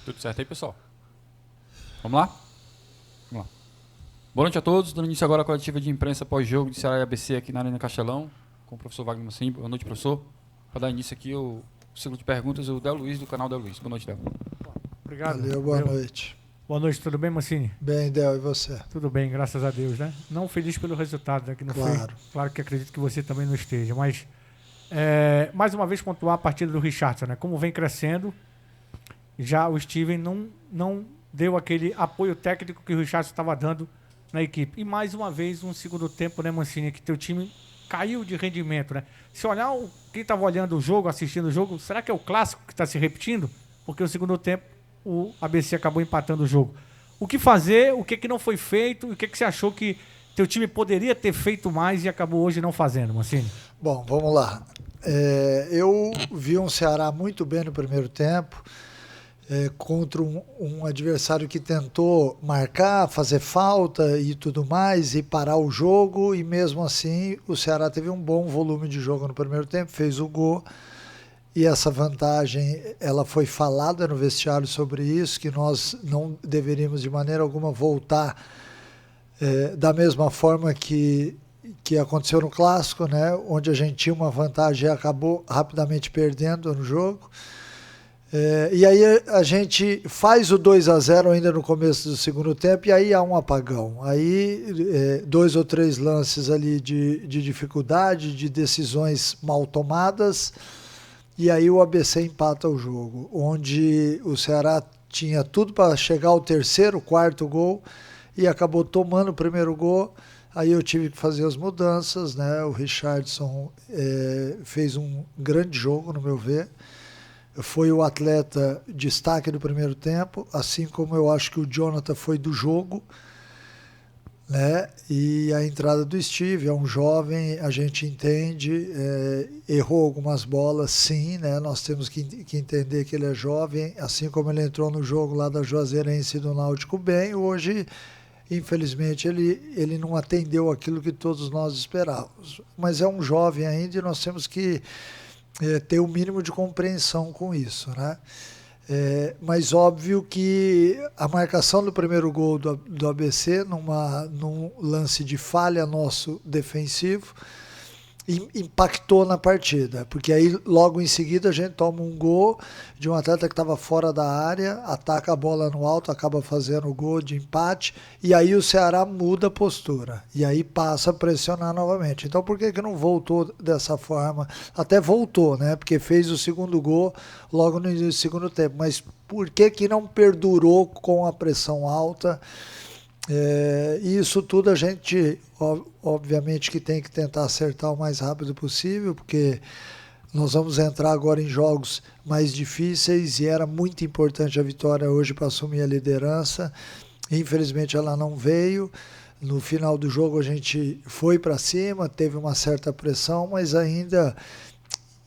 Tudo certo aí, pessoal? Vamos lá? Vamos lá. Boa noite a todos. Dando início agora à coletiva de imprensa pós-jogo de Ceará e ABC aqui na Arena Castelão, com o professor Wagner Mancini. Boa noite, professor. Para dar início aqui o ciclo de perguntas, o Del Luiz, do canal Del Luiz. Boa noite, Del. Obrigado. Valeu, boa noite. Boa noite, tudo bem, Mancini? Bem, Del, e você? Tudo bem, graças a Deus, né? Não feliz pelo resultado, né? Que não foi. Claro que acredito que você também não esteja, mas mais uma vez pontuar a partida do Richardson, né? Como vem crescendo, já o Steven não deu aquele apoio técnico que o Richardson estava dando na equipe. E mais uma vez, um segundo tempo, né, Mancini, que teu time caiu de rendimento, né? Se olhar, quem estava olhando o jogo, assistindo o jogo, será que é o clássico que está se repetindo? Porque o segundo tempo, o ABC acabou empatando o jogo. O que fazer, o que não foi feito, o que você achou que teu time poderia ter feito mais e acabou hoje não fazendo, Mancini? Bom, vamos lá. Eu vi um Ceará muito bem no primeiro tempo, contra um adversário que tentou marcar, fazer falta e tudo mais, e parar o jogo, e mesmo assim o Ceará teve um bom volume de jogo no primeiro tempo, fez o gol, e essa vantagem, ela foi falada no vestiário sobre isso, que nós não deveríamos de maneira alguma voltar da mesma forma que aconteceu no Clássico, né, onde a gente tinha uma vantagem e acabou rapidamente perdendo no jogo. E aí a gente faz o 2-0 ainda no começo do segundo tempo e aí há um apagão. Aí 2 ou 3 lances ali de dificuldade, de decisões mal tomadas, e aí o ABC empata o jogo, onde o Ceará tinha tudo para chegar ao terceiro, quarto gol e acabou tomando o primeiro gol. Aí eu tive que fazer as mudanças, né? O Richardson fez um grande jogo, no meu ver. Foi o atleta destaque do primeiro tempo, assim como eu acho que o Jonathan foi do jogo, né? E a entrada do Steve, é um jovem, a gente entende, errou algumas bolas, sim, né? Nós temos que entender que ele é jovem, assim como ele entrou no jogo lá da Juazeirense e do Náutico bem, hoje, infelizmente, ele não atendeu aquilo que todos nós esperávamos. Mas é um jovem ainda e nós temos que ter o mínimo de compreensão com isso, né? Mas óbvio que a marcação do primeiro gol do ABC num lance de falha nosso defensivo impactou na partida, porque aí logo em seguida a gente toma um gol de um atleta que estava fora da área, ataca a bola no alto, acaba fazendo o gol de empate, e aí o Ceará muda a postura, e aí passa a pressionar novamente. Então por que não voltou dessa forma? Até voltou, né? Porque fez o segundo gol logo no início do segundo tempo, mas por que não perdurou com a pressão alta? E isso tudo a gente, obviamente, que tem que tentar acertar o mais rápido possível, porque nós vamos entrar agora em jogos mais difíceis e era muito importante a vitória hoje para assumir a liderança. Infelizmente ela não veio. No final do jogo a gente foi para cima, teve uma certa pressão, mas ainda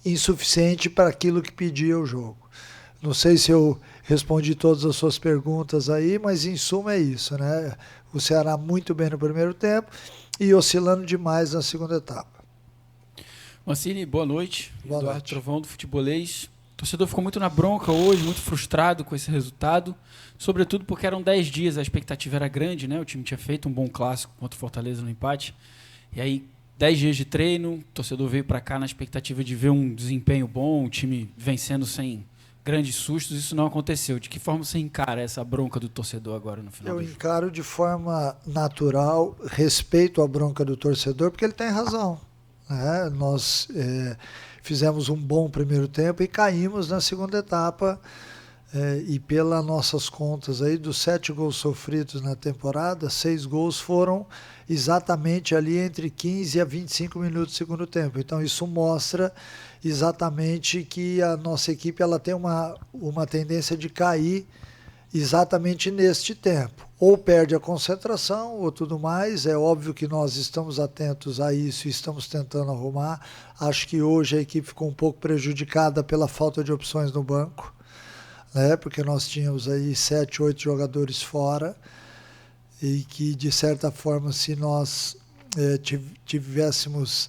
insuficiente para aquilo que pedia o jogo. Não sei se eu respondi todas as suas perguntas aí, mas em suma é isso, né? O Ceará muito bem no primeiro tempo e oscilando demais na segunda etapa. Mancini, boa noite. Boa Eduardo noite. Trovão, do Futebolês. O torcedor ficou muito na bronca hoje, muito frustrado com esse resultado, sobretudo porque eram 10 dias, a expectativa era grande, né? O time tinha feito um bom clássico contra o Fortaleza no empate, e aí 10 dias de treino, o torcedor veio para cá na expectativa de ver um desempenho bom, o time vencendo sem grandes sustos, isso não aconteceu. De que forma você encara essa bronca do torcedor agora no final? Eu encaro de forma natural, respeito a bronca do torcedor, porque ele tem razão, né? Nós fizemos um bom primeiro tempo e caímos na segunda etapa, e pelas nossas contas aí, dos 7 gols sofridos na temporada, 6 gols foram exatamente ali entre 15 a 25 minutos do segundo tempo. Então isso mostra exatamente que a nossa equipe ela tem uma tendência de cair exatamente neste tempo. Ou perde a concentração ou tudo mais. É óbvio que nós estamos atentos a isso e estamos tentando arrumar. Acho que hoje a equipe ficou um pouco prejudicada pela falta de opções no banco, né? Porque nós tínhamos aí 7, 8 jogadores fora e que, de certa forma, se nós tivéssemos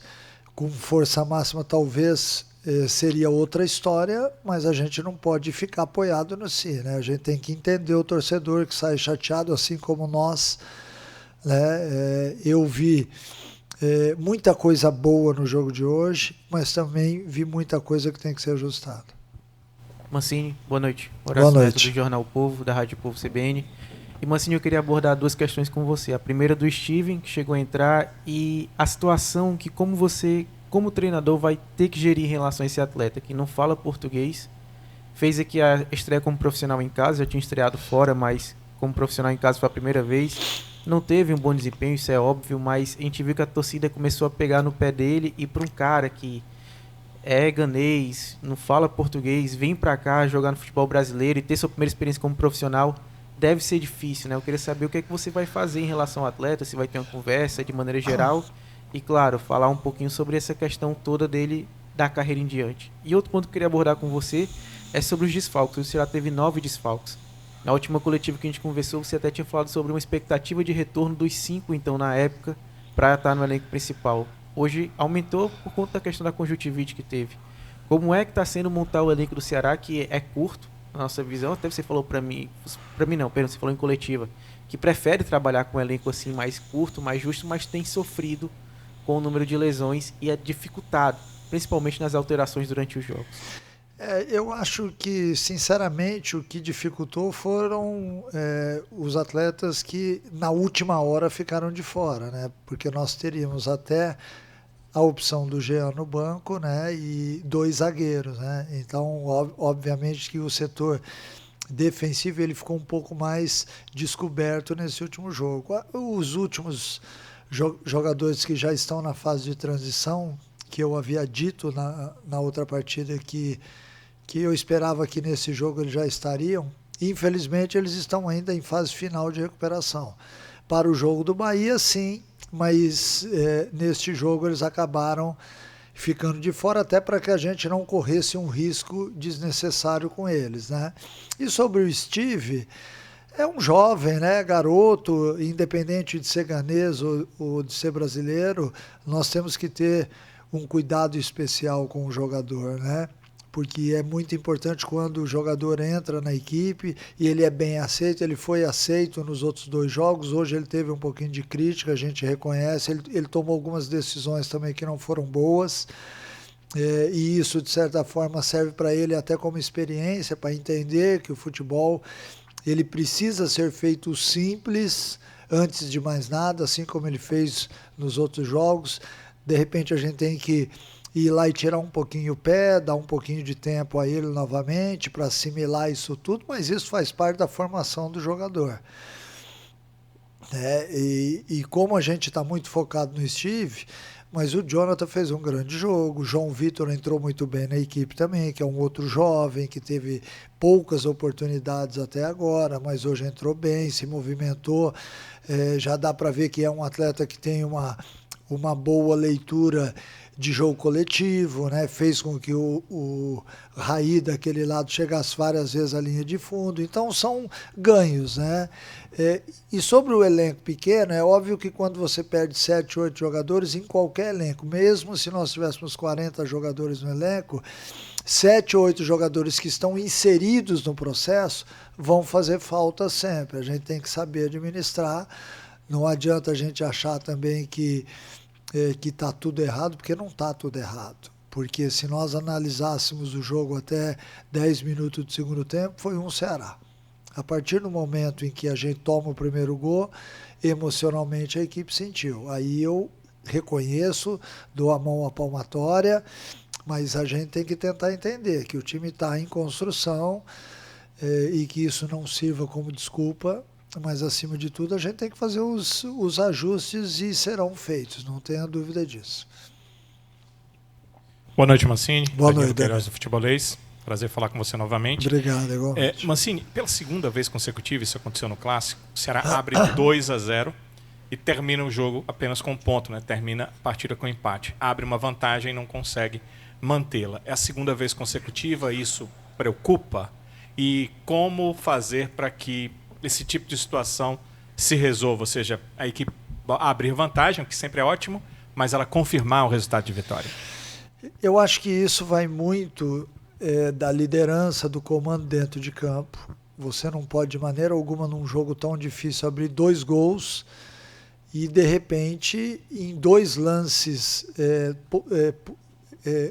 com força máxima, talvez seria outra história, mas a gente não pode ficar apoiado no si, né? A gente tem que entender o torcedor que sai chateado, assim como nós, né? Eu vi muita coisa boa no jogo de hoje, mas também vi muita coisa que tem que ser ajustada. Mancini, boa noite. Horácio Boa Neto do Jornal Povo, da Rádio Povo CBN. E Mancini, eu queria abordar 2 questões com você. A primeira do Steven, que chegou a entrar, e a situação que como treinador, vai ter que gerir em relação a esse atleta que não fala português, fez aqui a estreia como profissional em casa, já tinha estreado fora, mas como profissional em casa foi a primeira vez, não teve um bom desempenho, isso é óbvio, mas a gente viu que a torcida começou a pegar no pé dele, e para um cara que é ganês, não fala português, vem para cá jogar no futebol brasileiro e ter sua primeira experiência como profissional, deve ser difícil, né? Eu queria saber o que é que você vai fazer em relação ao atleta, se vai ter uma conversa de maneira geral. E, claro, falar um pouquinho sobre essa questão toda dele, da carreira em diante. E outro ponto que eu queria abordar com você é sobre os desfalques. Você já teve 9 desfalques. Na última coletiva que a gente conversou, você até tinha falado sobre uma expectativa de retorno dos 5, então, na época, para estar no elenco principal. Hoje aumentou por conta da questão da conjuntivite que teve. Como é que está sendo montar o elenco do Ceará, que é curto, na nossa visão? Até você falou para mim não, perdão, você falou em coletiva, que prefere trabalhar com um elenco assim mais curto, mais justo, mas tem sofrido com o número de lesões e é dificultado, principalmente nas alterações durante os jogos. Eu acho que, sinceramente, o que dificultou foram os atletas que, na última hora, ficaram de fora, né? Porque nós teríamos até a opção do Jean no banco, né? E 2 zagueiros, né? Então, obviamente que o setor defensivo ele ficou um pouco mais descoberto nesse último jogo. Os últimos jogadores que já estão na fase de transição, que eu havia dito na outra partida que eu esperava que nesse jogo eles já estariam, infelizmente eles estão ainda em fase final de recuperação. Para o jogo do Bahia, sim, mas neste jogo eles acabaram ficando de fora, até para que a gente não corresse um risco desnecessário com eles, né? E sobre o Steve, é um jovem, né, garoto, independente de ser ganês ou de ser brasileiro, nós temos que ter um cuidado especial com o jogador, né? Porque é muito importante quando o jogador entra na equipe e ele é bem aceito, ele foi aceito nos outros 2 jogos, hoje ele teve um pouquinho de crítica, a gente reconhece, ele tomou algumas decisões também que não foram boas, e isso de certa forma serve para ele até como experiência, para entender que o futebol ele precisa ser feito simples, antes de mais nada, assim como ele fez nos outros jogos. De repente a gente tem que ir lá e tirar um pouquinho o pé, dar um pouquinho de tempo a ele novamente para assimilar isso tudo, mas isso faz parte da formação do jogador. E como a gente está muito focado no Steve, mas o Jonathan fez um grande jogo, o João Vitor entrou muito bem na equipe também, que é um outro jovem que teve poucas oportunidades até agora, mas hoje entrou bem, se movimentou, já dá para ver que é um atleta que tem uma boa leitura de jogo coletivo, né? Fez com que o Raí daquele lado chegasse várias vezes à linha de fundo, então são ganhos, né? E sobre o elenco pequeno, é óbvio que quando você perde 7, 8 jogadores em qualquer elenco, mesmo se nós tivéssemos 40 jogadores no elenco, 7 ou 8 jogadores que estão inseridos no processo vão fazer falta sempre. A gente tem que saber administrar, não adianta a gente achar também que está tudo errado, porque não está tudo errado. Porque se nós analisássemos o jogo até 10 minutos do segundo tempo, foi um Ceará. A partir do momento em que a gente toma o primeiro gol, emocionalmente a equipe sentiu. Aí eu reconheço, dou a mão à palmatória, mas a gente tem que tentar entender que o time está em construção e que isso não sirva como desculpa, mas acima de tudo a gente tem que fazer os ajustes e serão feitos, não tenha dúvida disso. Boa noite, Mancini. Boa noite, Queiroz do Futebolês. Prazer falar com você novamente. Obrigado, igualmente. Mancini, pela segunda vez consecutiva, isso aconteceu no Clássico, o Ceará abre 2-0 e termina o jogo apenas com um ponto, né? Termina a partida com empate. Abre uma vantagem e não consegue mantê-la. É a segunda vez consecutiva, isso preocupa? E como fazer para que esse tipo de situação se resolva? Ou seja, a equipe abrir vantagem, o que sempre é ótimo, mas ela confirmar o resultado de vitória. Eu acho que isso vai muito da liderança, do comando dentro de campo. Você não pode, de maneira alguma, num jogo tão difícil, abrir 2 gols e, de repente, em 2 lances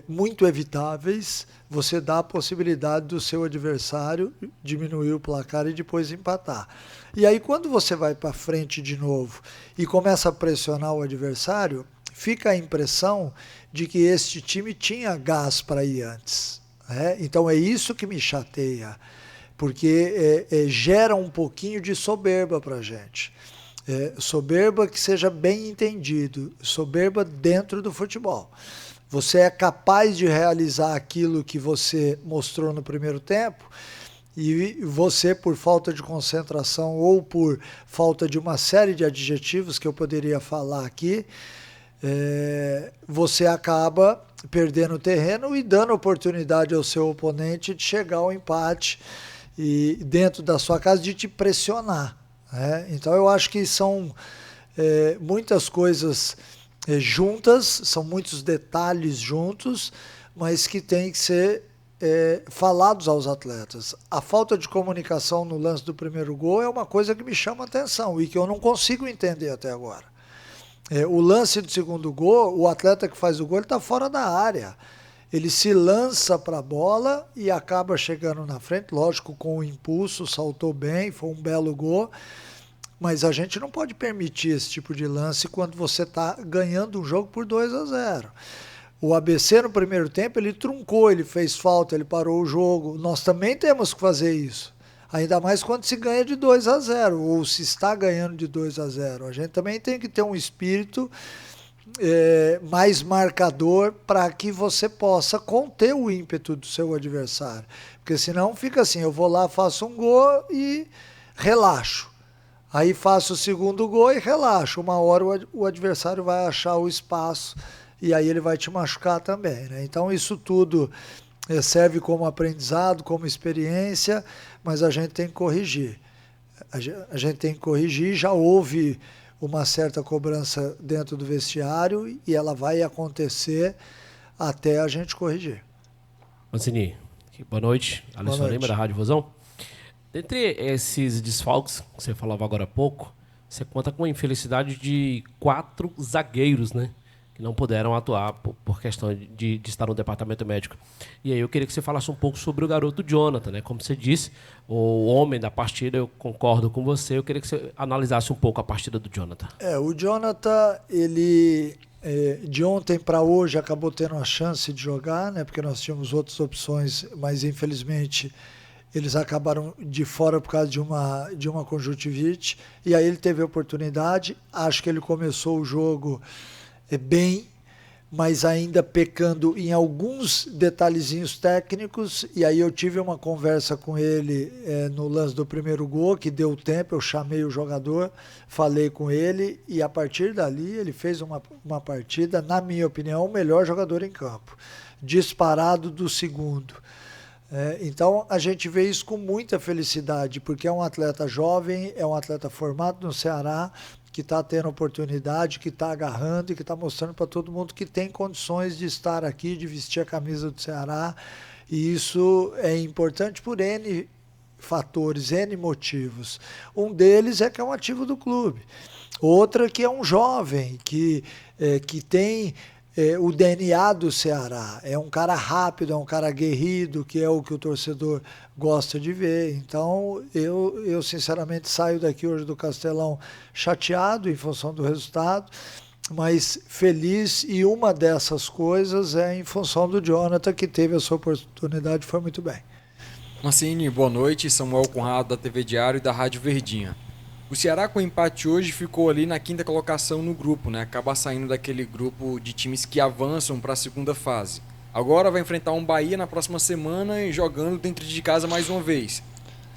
muito evitáveis, você dá a possibilidade do seu adversário diminuir o placar e depois empatar. E aí, quando você vai para frente de novo e começa a pressionar o adversário, fica a impressão de que este time tinha gás para ir antes. Né? Então é isso que me chateia, porque gera um pouquinho de soberba para a gente. Soberba que seja bem entendido, soberba dentro do futebol. Você é capaz de realizar aquilo que você mostrou no primeiro tempo e você, por falta de concentração ou por falta de uma série de adjetivos que eu poderia falar aqui, você acaba perdendo o terreno e dando oportunidade ao seu oponente de chegar ao empate e dentro da sua casa de te pressionar. Né? Então eu acho que são muitas coisas juntas, são muitos detalhes juntos, mas que têm que ser falados aos atletas. A falta de comunicação no lance do primeiro gol é uma coisa que me chama a atenção e que eu não consigo entender até agora. O lance do segundo gol, o atleta que faz o gol, ele está fora da área. Ele se lança para a bola e acaba chegando na frente, lógico, com o impulso, saltou bem, foi um belo gol. Mas a gente não pode permitir esse tipo de lance quando você está ganhando um jogo por 2-0. O ABC no primeiro tempo, ele truncou, ele fez falta, ele parou o jogo. Nós também temos que fazer isso. Ainda mais quando se ganha de 2-0 ou se está ganhando de 2-0. A gente também tem que ter um espírito mais marcador para que você possa conter o ímpeto do seu adversário. Porque senão fica assim, eu vou lá, faço um gol e relaxo. Aí faço o segundo gol e relaxo. Uma hora o adversário vai achar o espaço e aí ele vai te machucar também. Né? Então isso tudo serve como aprendizado, como experiência, mas a gente tem que corrigir. A gente tem que corrigir, já houve uma certa cobrança dentro do vestiário e ela vai acontecer até a gente corrigir. Mancini, boa noite. Alisson Lima, da Rádio Vozão. Dentre esses desfalques que você falava agora há pouco, você conta com a infelicidade de 4 zagueiros, né? Que não puderam atuar por questão de estar no departamento médico. E aí eu queria que você falasse um pouco sobre o garoto Jonathan, né? Como você disse, o homem da partida, eu concordo com você. Eu queria que você analisasse um pouco a partida do Jonathan. O Jonathan, ele de ontem para hoje acabou tendo a chance de jogar, né? Porque nós tínhamos outras opções, mas infelizmente eles acabaram de fora por causa de uma conjuntivite. E aí ele teve a oportunidade. Acho que ele começou o jogo bem, mas ainda pecando em alguns detalhezinhos técnicos, e aí eu tive uma conversa com ele no lance do primeiro gol, que deu tempo, eu chamei o jogador, falei com ele, e a partir dali ele fez uma partida, na minha opinião, o melhor jogador em campo, disparado do segundo. Então a gente vê isso com muita felicidade, porque é um atleta jovem, é um atleta formado no Ceará, que está tendo oportunidade, que está agarrando e que está mostrando para todo mundo que tem condições de estar aqui, de vestir a camisa do Ceará. E isso é importante por N fatores, N motivos. Um deles é que é um ativo do clube. Outra que é um jovem, que tem o DNA do Ceará. É um cara rápido, é um cara aguerrido, que é o que o torcedor gosta de ver. Então, eu sinceramente saio daqui hoje do Castelão chateado em função do resultado, mas feliz, e uma dessas coisas é em função do Jonathan, que teve a sua oportunidade e foi muito bem. Mancini, boa noite. Samuel Conrado, da TV Diário e da Rádio Verdinha. O Ceará, com o empate hoje, ficou ali na 5ª colocação no grupo, né? Acaba saindo daquele grupo de times que avançam para a segunda fase. Agora vai enfrentar um Bahia na próxima semana e jogando dentro de casa mais uma vez.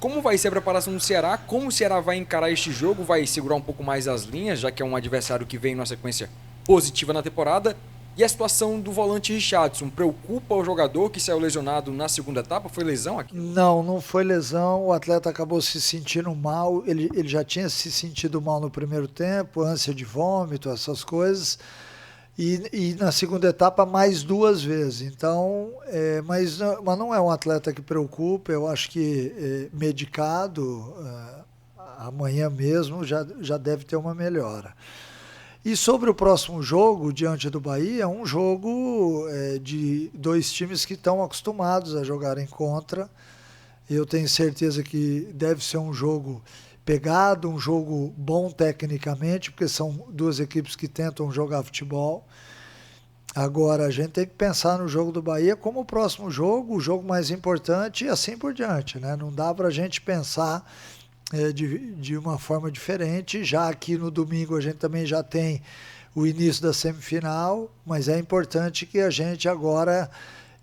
Como vai ser a preparação do Ceará? Como o Ceará vai encarar este jogo? Vai segurar um pouco mais as linhas, já que é um adversário que vem numa sequência positiva na temporada? E a situação do volante Richarlison preocupa o jogador que saiu lesionado na segunda etapa? Foi lesão aqui? Não foi lesão. O atleta acabou se sentindo mal. Ele já tinha se sentido mal no primeiro tempo, ânsia de vômito, essas coisas. E na segunda etapa mais 2 vezes. Então, mas não é um atleta que preocupa. Eu acho que medicado, amanhã mesmo já deve ter uma melhora. E sobre o próximo jogo, diante do Bahia, é um jogo de 2 times que estão acostumados a jogarem contra. Eu tenho certeza que deve ser um jogo pegado, um jogo bom tecnicamente, porque são 2 equipes que tentam jogar futebol. Agora, a gente tem que pensar no jogo do Bahia como o próximo jogo, o jogo mais importante e assim por diante, né? Não dá para a gente pensar de uma forma diferente. Já aqui no domingo a gente também já tem o início da semifinal, mas é importante que a gente agora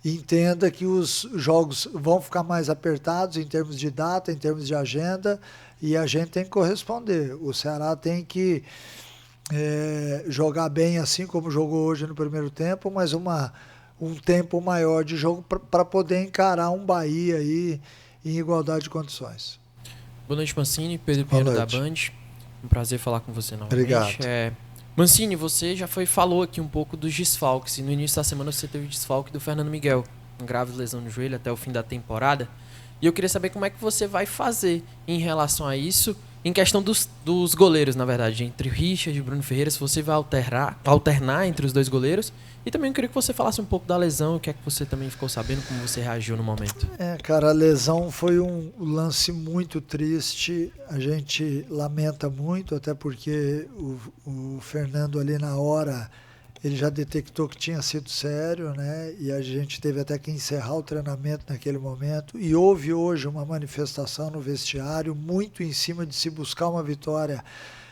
entenda que os jogos vão ficar mais apertados em termos de data, em termos de agenda, e a gente tem que corresponder. O Ceará tem que jogar bem, assim como jogou hoje no primeiro tempo, mas um tempo maior de jogo para poder encarar um Bahia aí em igualdade de condições. Boa noite, Mancini. Pedro Pinheiro da Band. Um prazer falar com você novamente. Obrigado. Mancini, você já falou aqui um pouco dos desfalques, e no início da semana você teve o desfalque do Fernando Miguel, uma grave lesão no joelho até o fim da temporada. E eu queria saber como é que você vai fazer em relação a isso, em questão dos goleiros, na verdade, entre Richard e Bruno Ferreira, se você vai alternar entre os 2 goleiros. E também eu queria que você falasse um pouco da lesão, o que é que você também ficou sabendo, como você reagiu no momento. Cara, a lesão foi um lance muito triste, a gente lamenta muito, até porque o Fernando ali na hora, ele já detectou que tinha sido sério, né? E a gente teve até que encerrar o treinamento naquele momento. E houve hoje uma manifestação no vestiário, muito em cima de se buscar uma vitória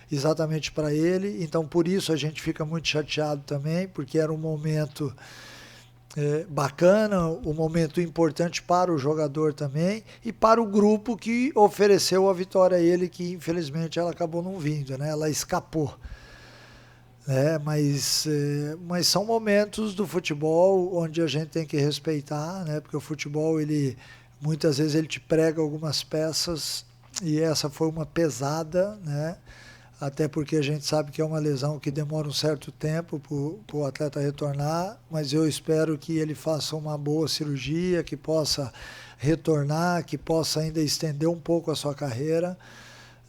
exatamente para ele. Então, por isso a gente fica muito chateado também, porque era um momento bacana, um momento importante para o jogador também e para o grupo que ofereceu a vitória a ele, que infelizmente ela acabou não vindo, né? Ela escapou. Mas são momentos do futebol onde a gente tem que respeitar, né? Porque o futebol, muitas vezes ele te prega algumas peças, e essa foi uma pesada, né? Até porque a gente sabe que é uma lesão que demora um certo tempo para o atleta retornar, mas eu espero que ele faça uma boa cirurgia, que possa retornar, que possa ainda estender um pouco a sua carreira,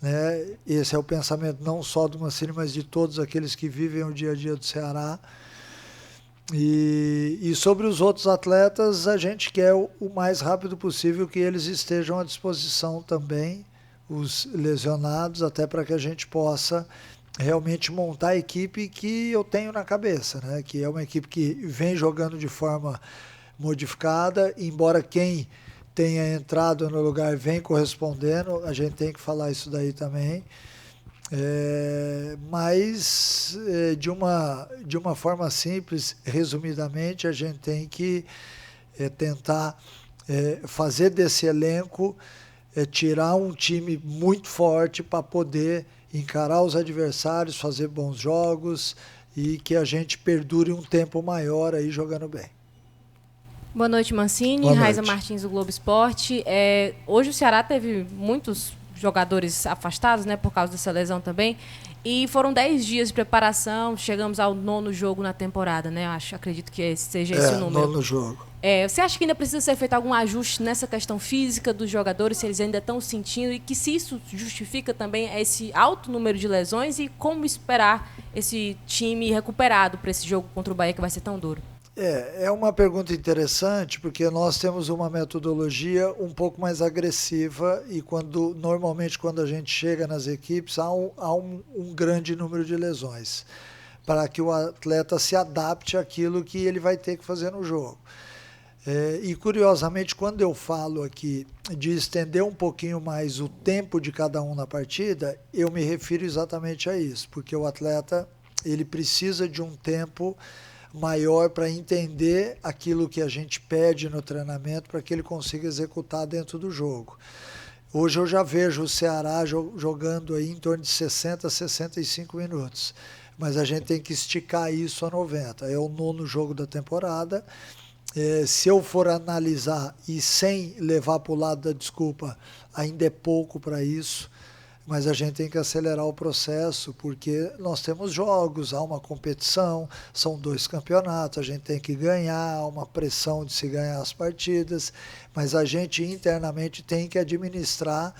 né? Esse é o pensamento não só do Mancini, mas de todos aqueles que vivem o dia a dia do Ceará. E sobre os outros atletas, a gente quer o mais rápido possível que eles estejam à disposição também, os lesionados, até para que a gente possa realmente montar a equipe que eu tenho na cabeça, né? Que é uma equipe que vem jogando de forma modificada, embora quem tenha entrado no lugar vem correspondendo, a gente tem que falar isso daí também. Mas de uma forma simples, resumidamente, a gente tem que tentar fazer desse elenco tirar um time muito forte para poder encarar os adversários, fazer bons jogos e que a gente perdure um tempo maior aí jogando bem. Boa noite, Mancini. Boa noite. Raiza Martins, do Globo Esporte. Hoje o Ceará teve muitos jogadores afastados, né, por causa dessa lesão também. E foram 10 dias de preparação, chegamos ao 9º jogo na temporada, né? Acredito que seja esse o número. 9º jogo. Você acha que ainda precisa ser feito algum ajuste nessa questão física dos jogadores, se eles ainda estão sentindo, e que se isso justifica também esse alto número de lesões, e como esperar esse time recuperado para esse jogo contra o Bahia, que vai ser tão duro? É uma pergunta interessante, porque nós temos uma metodologia um pouco mais agressiva e normalmente quando a gente chega nas equipes há um grande número de lesões, para que o atleta se adapte àquilo que ele vai ter que fazer no jogo. E curiosamente, quando eu falo aqui de estender um pouquinho mais o tempo de cada um na partida, eu me refiro exatamente a isso, porque o atleta ele precisa de um tempo maior para entender aquilo que a gente pede no treinamento para que ele consiga executar dentro do jogo. Hoje eu já vejo o Ceará jogando aí em torno de 60 a 65 minutos, mas a gente tem que esticar isso a 90. É o 9º jogo da temporada. Se eu for analisar e sem levar para o lado da desculpa, ainda é pouco para isso. mas a gente tem que acelerar o processo, porque nós temos jogos, há uma competição, são 2 campeonatos, a gente tem que ganhar, há uma pressão de se ganhar as partidas, mas a gente internamente tem que administrar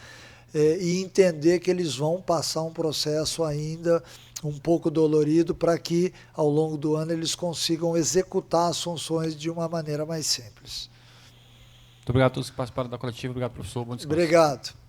e entender que eles vão passar um processo ainda um pouco dolorido para que, ao longo do ano, eles consigam executar as funções de uma maneira mais simples. Muito obrigado a todos que participaram da coletiva. Obrigado, professor. Bom descanso. Obrigado.